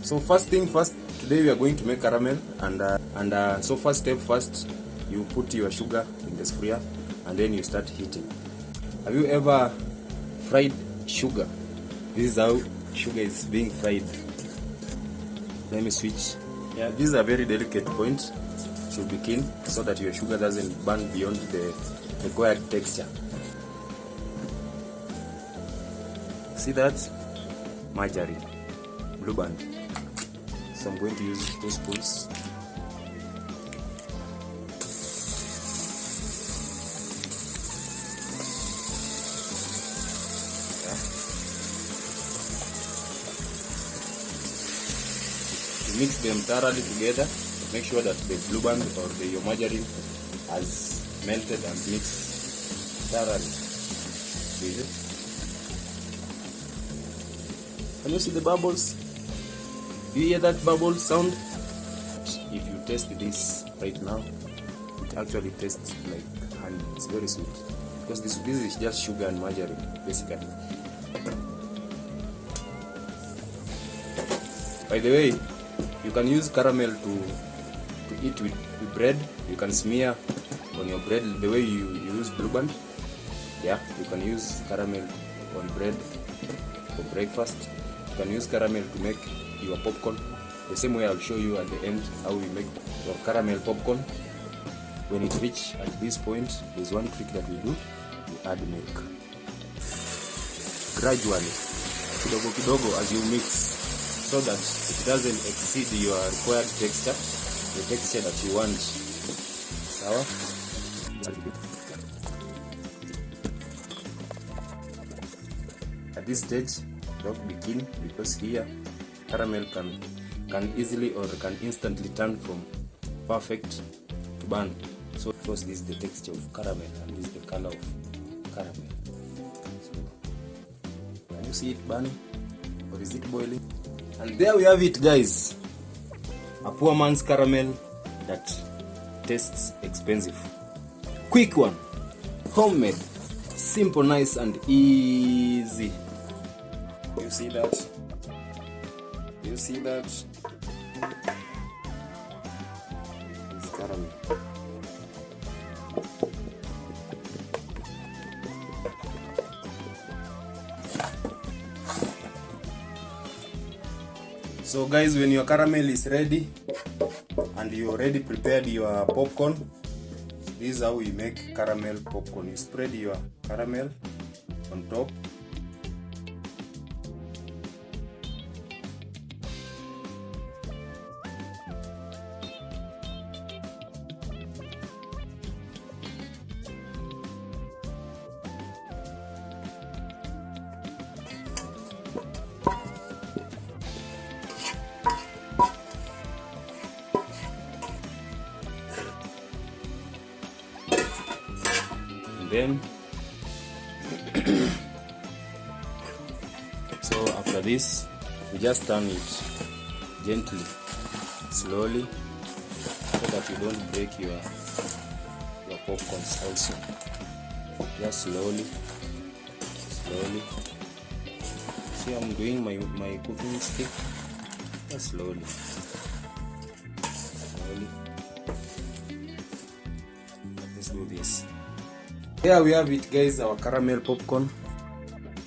So first thing first, today we are going to make caramel, and so first step first, you put your sugar in the sphere and then you start heating. Have you ever fried sugar? This is how sugar is being fried. Let me switch. Yeah, this is a very delicate point. Should be keen so that your sugar doesn't burn beyond the required texture. See that? Margarine, Blue Band. So I'm going to use 2 spoons. Yeah. You mix them thoroughly together. Make sure that the Blue Band or your margarine has melted and mixed thoroughly. See it? Can you see the bubbles? Do you hear that bubble sound? If you taste this right now, it actually tastes like honey. It's very sweet because this is just sugar and margarine basically. By the way, you can use caramel to eat with bread. You can smear on your bread the way you use Blue Band. Yeah, you can use caramel on bread for breakfast. You can use caramel to make your popcorn. The same way I'll show you at the end how we make your caramel popcorn. When it reaches at this point, there's one trick that we do. We add milk. Gradually, kidogo kidogo as you mix, so that it doesn't exceed your required texture, the texture that you want. Sawa? At this stage, don't be keen because here caramel can easily or can instantly turn from perfect to burn. So because this is the texture of caramel and this is the color of caramel. So can you see it burning or is it boiling? And there we have it, guys. A poor man's caramel that tastes expensive. Quick one, homemade, simple, nice and easy. You see that? You see that? It's caramel. So guys, when your caramel is ready and you already prepared your popcorn, this is how we make caramel popcorn. You spread your caramel on top. Then so after this you just turn it gently, slowly, so that you don't break your popcorns also. Just slowly. See, I'm doing my cooking stick. Just slowly. Let's do this. Here we have it, guys, our caramel popcorn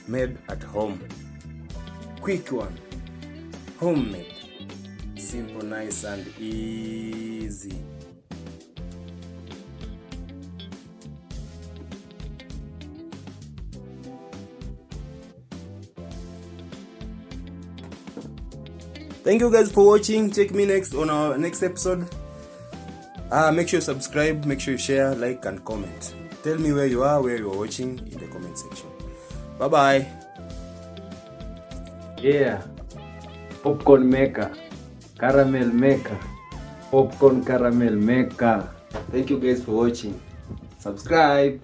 made at home. Quick one, homemade, simple, nice and easy. Thank you guys for watching. Check me next on our next episode. Make sure you subscribe, make sure you share, like and comment. Tell me where you are, where you are watching in the comment section. Bye bye. Yeah, popcorn maker, caramel maker, popcorn caramel maker. Thank you guys for watching. Subscribe.